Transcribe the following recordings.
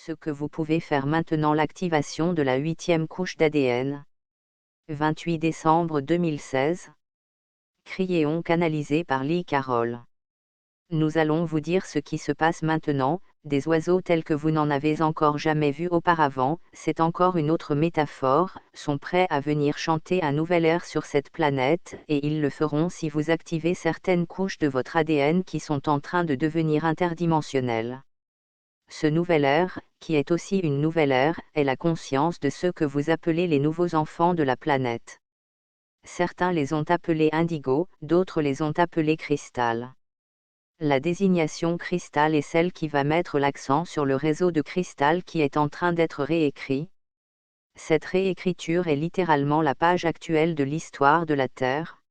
ce que vous pouvez faire maintenant. L'activation de la 8e couche d'ADN. 28 décembre 2016. Cryéon canalisé par Lee Carroll. Nous allons vous dire ce qui se passe maintenant. Des oiseaux tels que vous n'en avez encore jamais vus auparavant, c'est encore une autre métaphore, sont prêts à venir chanter un nouvel air sur cette planète, et ils le feront si vous activez certaines couches de votre ADN qui sont en train de devenir interdimensionnelles. Ce nouvel air, qui est aussi une nouvelle ère, est la conscience de ceux que vous appelez les nouveaux enfants de la planète. Certains les ont appelés indigo, d'autres les ont appelés cristal. La désignation cristal est celle qui va mettre l'accent sur le réseau de cristal qui est en train d'être réécrit. Cette réécriture est littéralement la page actuelle de l'histoire de la Terre.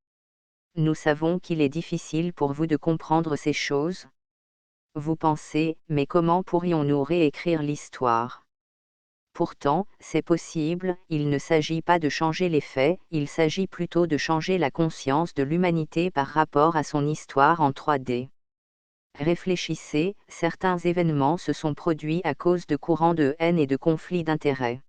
Nous savons qu'il est difficile pour vous de comprendre ces choses. Vous pensez, mais comment pourrions-nous réécrire l'histoire ? Pourtant, c'est possible, il ne s'agit pas de changer les faits, il s'agit plutôt de changer la conscience de l'humanité par rapport à son histoire en 3D. Réfléchissez, certains événements se sont produits à cause de courants de haine et de conflits d'intérêts.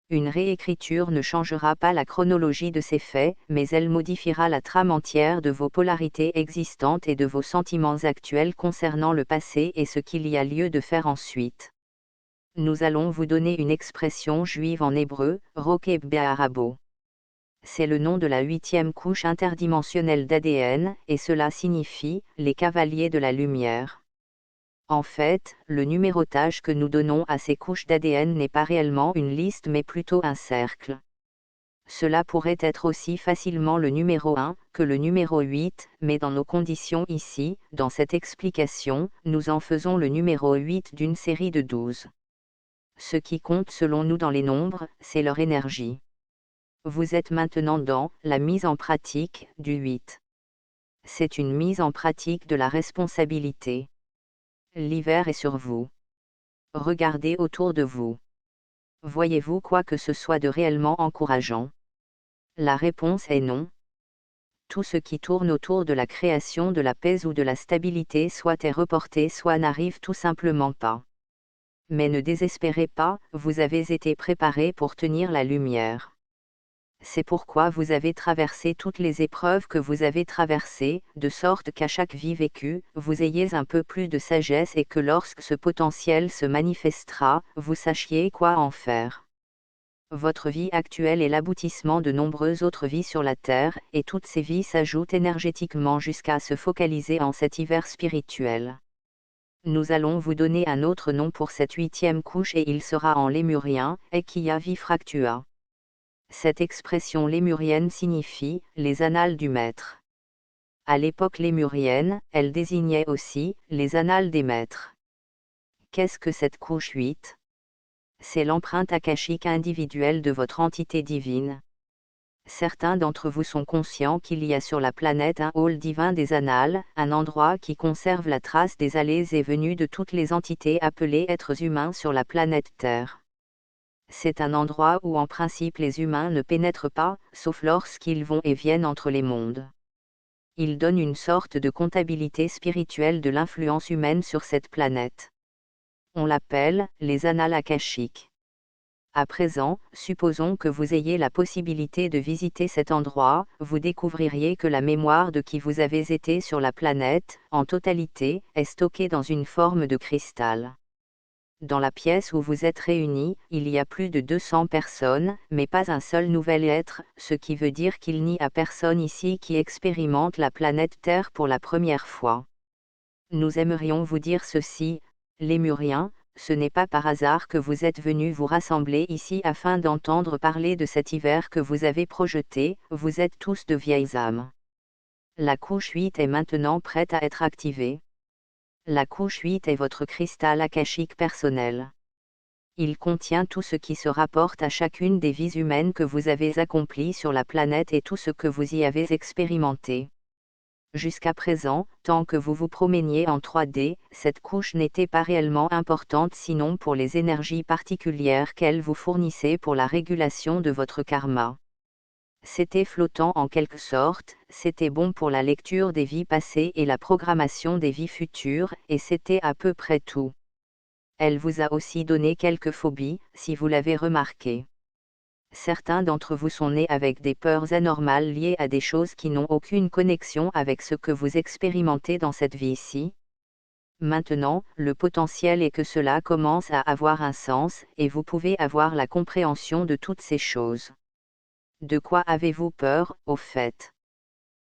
Une réécriture ne changera pas la chronologie de ces faits, mais elle modifiera la trame entière de vos polarités existantes et de vos sentiments actuels concernant le passé et ce qu'il y a lieu de faire ensuite. Nous allons vous donner une expression juive en hébreu, Rokeb Be'arabo. C'est le nom de la 8e couche interdimensionnelle d'ADN, et cela signifie « les cavaliers de la lumière ». En fait, le numérotage que nous donnons à ces couches d'ADN n'est pas réellement une liste mais plutôt un cercle. Cela pourrait être aussi facilement le numéro 1 que le numéro 8, mais dans nos conditions ici, dans cette explication, nous en faisons le numéro 8 d'une série de 12. Ce qui compte selon nous dans les nombres, c'est leur énergie. Vous êtes maintenant dans la mise en pratique du 8. C'est une mise en pratique de la responsabilité. L'hiver est sur vous. Regardez autour de vous. Voyez-vous quoi que ce soit de réellement encourageant ? La réponse est non. Tout ce qui tourne autour de la création de la paix ou de la stabilité soit est reporté soit n'arrive tout simplement pas. Mais ne désespérez pas, vous avez été préparé pour tenir la lumière. C'est pourquoi vous avez traversé toutes les épreuves que vous avez traversées, de sorte qu'à chaque vie vécue, vous ayez un peu plus de sagesse et que lorsque ce potentiel se manifestera, vous sachiez quoi en faire. Votre vie actuelle est l'aboutissement de nombreuses autres vies sur la Terre, et toutes ces vies s'ajoutent énergétiquement jusqu'à se focaliser en cet hiver spirituel. Nous allons vous donner un autre nom pour cette 8e couche et il sera en lémurien, Ekia Vifractua. Cette expression lémurienne signifie « les annales du maître ». À l'époque lémurienne, elle désignait aussi « les annales des maîtres ». Qu'est-ce que cette couche 8 ? C'est l'empreinte akashique individuelle de votre entité divine. Certains d'entre vous sont conscients qu'il y a sur la planète un hall divin des annales, un endroit qui conserve la trace des allées et venues de toutes les entités appelées êtres humains sur la planète Terre. C'est un endroit où en principe les humains ne pénètrent pas, sauf lorsqu'ils vont et viennent entre les mondes. Il donne une sorte de comptabilité spirituelle de l'influence humaine sur cette planète. On l'appelle les annales akashiques. À présent, supposons que vous ayez la possibilité de visiter cet endroit, vous découvririez que la mémoire de qui vous avez été sur la planète, en totalité, est stockée dans une forme de cristal. Dans la pièce où vous êtes réunis, il y a plus de 200 personnes, mais pas un seul nouvel être, ce qui veut dire qu'il n'y a personne ici qui expérimente la planète Terre pour la première fois. Nous aimerions vous dire ceci, Lémuriens, ce n'est pas par hasard que vous êtes venus vous rassembler ici afin d'entendre parler de cet hiver que vous avez projeté, vous êtes tous de vieilles âmes. La couche 8 est maintenant prête à être activée. La couche 8 est votre cristal akashique personnel. Il contient tout ce qui se rapporte à chacune des vies humaines que vous avez accomplies sur la planète et tout ce que vous y avez expérimenté. Jusqu'à présent, tant que vous vous promeniez en 3D, cette couche n'était pas réellement importante sinon pour les énergies particulières qu'elle vous fournissait pour la régulation de votre karma. C'était flottant en quelque sorte, c'était bon pour la lecture des vies passées et la programmation des vies futures, et c'était à peu près tout. Elle vous a aussi donné quelques phobies, si vous l'avez remarqué. Certains d'entre vous sont nés avec des peurs anormales liées à des choses qui n'ont aucune connexion avec ce que vous expérimentez dans cette vie-ci. Maintenant, le potentiel est que cela commence à avoir un sens, et vous pouvez avoir la compréhension de toutes ces choses. De quoi avez-vous peur, au fait?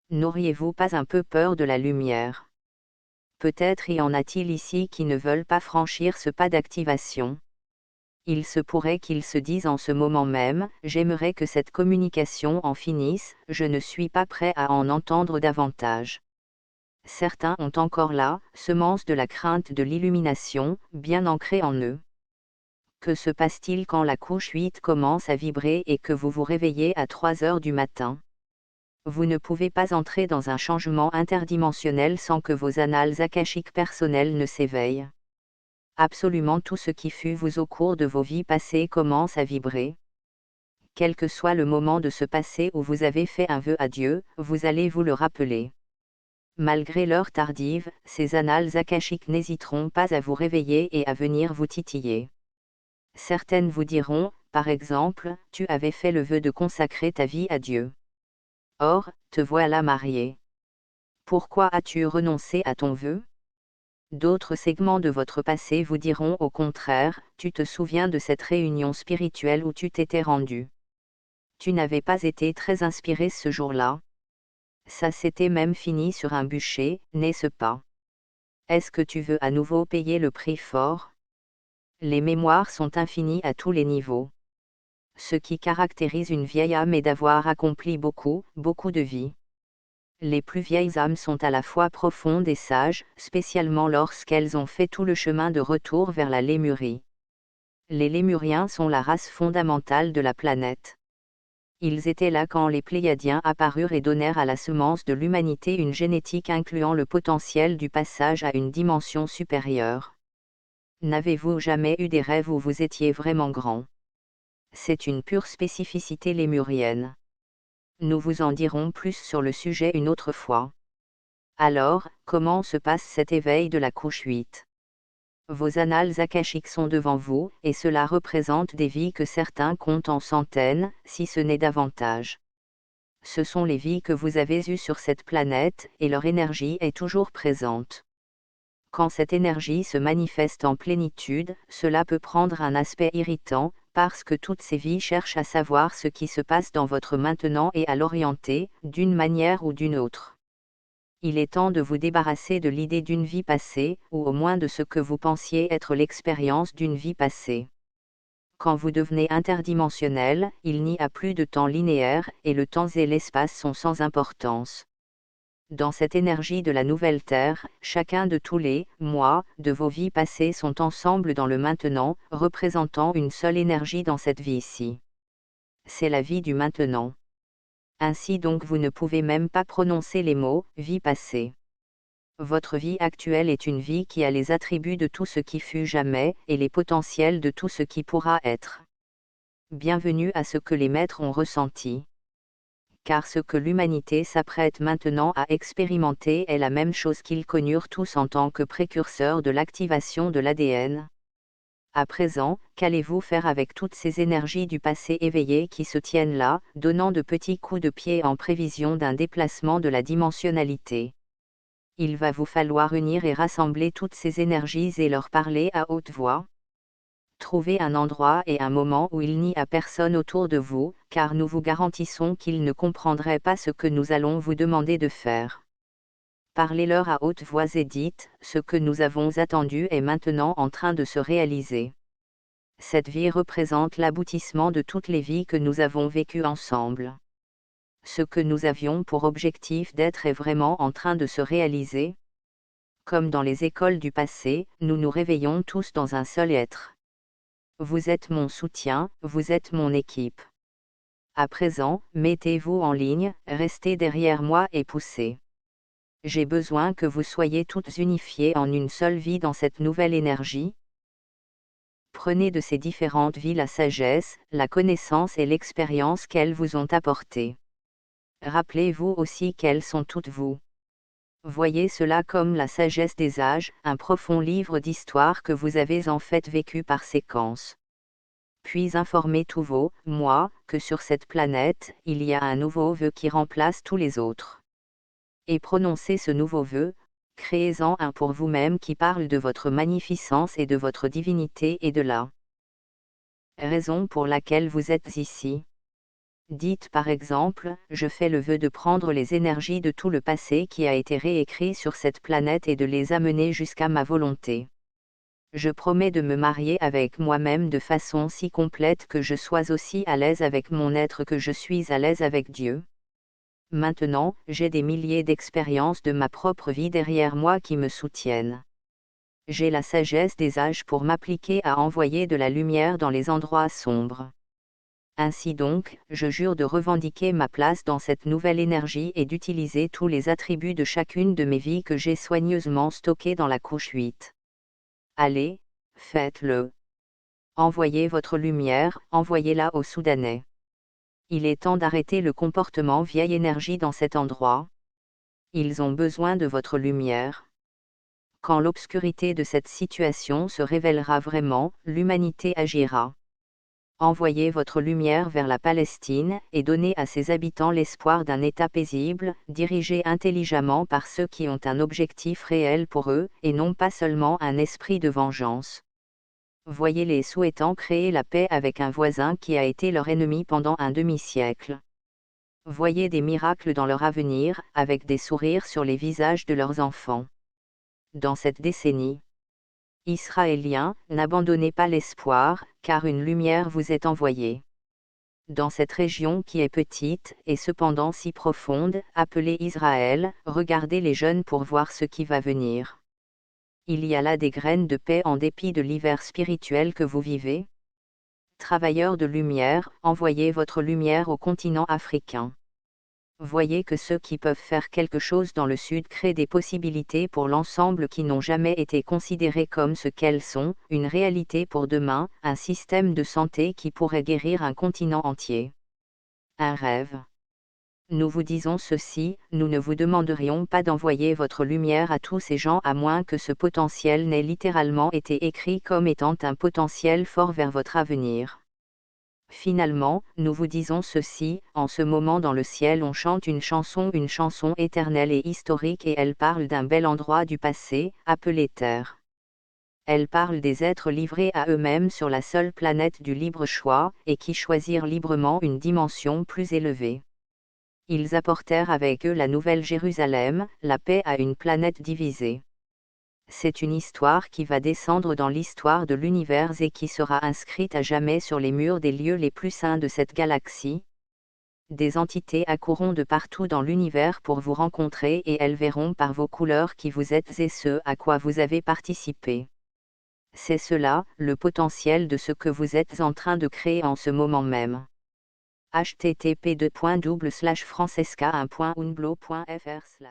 N'auriez-vous pas un peu peur de la lumière? Peut-être y en a-t-il ici qui ne veulent pas franchir ce pas d'activation. Il se pourrait qu'ils se disent en ce moment même, j'aimerais que cette communication en finisse, je ne suis pas prêt à en entendre davantage. Certains ont encore là, semence de la crainte de l'illumination, bien ancrée en eux. Que se passe-t-il quand la couche 8 commence à vibrer et que vous vous réveillez à 3 heures du matin? Vous ne pouvez pas entrer dans un changement interdimensionnel sans que vos annales akashiques personnelles ne s'éveillent. Absolument tout ce qui fut vous au cours de vos vies passées commence à vibrer. Quel que soit le moment de ce passé où vous avez fait un vœu à Dieu, vous allez vous le rappeler. Malgré l'heure tardive, ces annales akashiques n'hésiteront pas à vous réveiller et à venir vous titiller. Certaines vous diront, par exemple, tu avais fait le vœu de consacrer ta vie à Dieu. Or, te voilà marié. Pourquoi as-tu renoncé à ton vœu? D'autres segments de votre passé vous diront au contraire, tu te souviens de cette réunion spirituelle où tu t'étais rendu. Tu n'avais pas été très inspiré ce jour-là. Ça s'était même fini sur un bûcher, n'est-ce pas? Est-ce que tu veux à nouveau payer le prix fort? Les mémoires sont infinies à tous les niveaux. Ce qui caractérise une vieille âme est d'avoir accompli beaucoup, beaucoup de vies. Les plus vieilles âmes sont à la fois profondes et sages, spécialement lorsqu'elles ont fait tout le chemin de retour vers la Lémurie. Les Lémuriens sont la race fondamentale de la planète. Ils étaient là quand les Pléiadiens apparurent et donnèrent à la semence de l'humanité une génétique incluant le potentiel du passage à une dimension supérieure. N'avez-vous jamais eu des rêves où vous étiez vraiment grand? C'est une pure spécificité lémurienne. Nous vous en dirons plus sur le sujet une autre fois. Alors, comment se passe cet éveil de la couche 8? Vos annales akashiques sont devant vous, et cela représente des vies que certains comptent en centaines, si ce n'est davantage. Ce sont les vies que vous avez eues sur cette planète, et leur énergie est toujours présente. Quand cette énergie se manifeste en plénitude, cela peut prendre un aspect irritant, parce que toutes ces vies cherchent à savoir ce qui se passe dans votre maintenant et à l'orienter, d'une manière ou d'une autre. Il est temps de vous débarrasser de l'idée d'une vie passée, ou au moins de ce que vous pensiez être l'expérience d'une vie passée. Quand vous devenez interdimensionnel, il n'y a plus de temps linéaire, et le temps et l'espace sont sans importance. Dans cette énergie de la nouvelle Terre, chacun de tous les moi de vos vies passées sont ensemble dans le maintenant, représentant une seule énergie dans cette vie-ci. C'est la vie du maintenant. Ainsi donc vous ne pouvez même pas prononcer les mots « vie passée ». Votre vie actuelle est une vie qui a les attributs de tout ce qui fut jamais, et les potentiels de tout ce qui pourra être. Bienvenue à ce que les maîtres ont ressenti. Car ce que l'humanité s'apprête maintenant à expérimenter est la même chose qu'ils connurent tous en tant que précurseurs de l'activation de l'ADN. À présent, qu'allez-vous faire avec toutes ces énergies du passé éveillées qui se tiennent là, donnant de petits coups de pied en prévision d'un déplacement de la dimensionnalité? Il va vous falloir unir et rassembler toutes ces énergies et leur parler à haute voix. Trouvez un endroit et un moment où il n'y a personne autour de vous, car nous vous garantissons qu'ils ne comprendraient pas ce que nous allons vous demander de faire. Parlez-leur à haute voix et dites, ce que nous avons attendu est maintenant en train de se réaliser. Cette vie représente l'aboutissement de toutes les vies que nous avons vécues ensemble. Ce que nous avions pour objectif d'être est vraiment en train de se réaliser. Comme dans les écoles du passé, nous nous réveillons tous dans un seul être. Vous êtes mon soutien, vous êtes mon équipe. À présent, mettez-vous en ligne, restez derrière moi et poussez. J'ai besoin que vous soyez toutes unifiées en une seule vie dans cette nouvelle énergie. Prenez de ces différentes vies la sagesse, la connaissance et l'expérience qu'elles vous ont apportées. Rappelez-vous aussi qu'elles sont toutes vous. Voyez cela comme la sagesse des âges, un profond livre d'histoire que vous avez en fait vécu par séquence. Puis informez tous vos « moi » que sur cette planète, il y a un nouveau vœu qui remplace tous les autres. Et prononcez ce nouveau vœu, créez-en un pour vous-même qui parle de votre magnificence et de votre divinité et de la raison pour laquelle vous êtes ici. Dites par exemple, je fais le vœu de prendre les énergies de tout le passé qui a été réécrit sur cette planète et de les amener jusqu'à ma volonté. Je promets de me marier avec moi-même de façon si complète que je sois aussi à l'aise avec mon être que je suis à l'aise avec Dieu. Maintenant, j'ai des milliers d'expériences de ma propre vie derrière moi qui me soutiennent. J'ai la sagesse des âges pour m'appliquer à envoyer de la lumière dans les endroits sombres. Ainsi donc, je jure de revendiquer ma place dans cette nouvelle énergie et d'utiliser tous les attributs de chacune de mes vies que j'ai soigneusement stockés dans la couche 8. Allez, faites-le. Envoyez votre lumière, envoyez-la aux Soudanais. Il est temps d'arrêter le comportement vieille énergie dans cet endroit. Ils ont besoin de votre lumière. Quand l'obscurité de cette situation se révélera vraiment, l'humanité agira. Envoyez votre lumière vers la Palestine, et donnez à ses habitants l'espoir d'un État paisible, dirigé intelligemment par ceux qui ont un objectif réel pour eux, et non pas seulement un esprit de vengeance. Voyez-les souhaitant créer la paix avec un voisin qui a été leur ennemi pendant un demi-siècle. Voyez des miracles dans leur avenir, avec des sourires sur les visages de leurs enfants. Dans cette décennie, Israéliens, n'abandonnez pas l'espoir, car une lumière vous est envoyée. Dans cette région qui est petite, et cependant si profonde, appelée Israël, regardez les jeunes pour voir ce qui va venir. Il y a là des graines de paix en dépit de l'hiver spirituel que vous vivez. Travailleurs de lumière, envoyez votre lumière au continent africain. Voyez que ceux qui peuvent faire quelque chose dans le Sud créent des possibilités pour l'ensemble qui n'ont jamais été considérées comme ce qu'elles sont, une réalité pour demain, un système de santé qui pourrait guérir un continent entier. Un rêve. Nous vous disons ceci, nous ne vous demanderions pas d'envoyer votre lumière à tous ces gens à moins que ce potentiel n'ait littéralement été écrit comme étant un potentiel fort vers votre avenir. Finalement, nous vous disons ceci, en ce moment dans le ciel on chante une chanson éternelle et historique et elle parle d'un bel endroit du passé, appelé Terre. Elle parle des êtres livrés à eux-mêmes sur la seule planète du libre choix, et qui choisirent librement une dimension plus élevée. Ils apportèrent avec eux la nouvelle Jérusalem, la paix à une planète divisée. C'est une histoire qui va descendre dans l'histoire de l'univers et qui sera inscrite à jamais sur les murs des lieux les plus saints de cette galaxie. Des entités accourront de partout dans l'univers pour vous rencontrer et elles verront par vos couleurs qui vous êtes et ce à quoi vous avez participé. C'est cela, le potentiel de ce que vous êtes en train de créer en ce moment même. http://francesca1.unblo.fr/